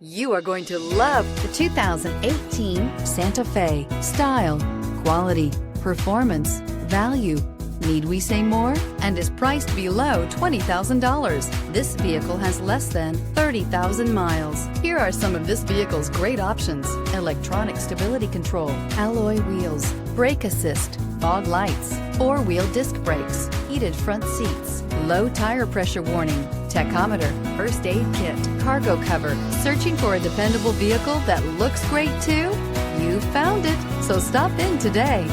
You are going to love the 2018 Santa Fe. Style, quality, performance, value. Need we say more? And is priced below $20,000. This vehicle has less than 30,000 miles. Here are some of this vehicle's great options: electronic stability control, alloy wheels, brake assist, fog lights, four-wheel disc brakes, heated front seats, low tire pressure warning, tachometer, first aid kit, cargo cover. Searching for a dependable vehicle that looks great too? You found it, so stop in today.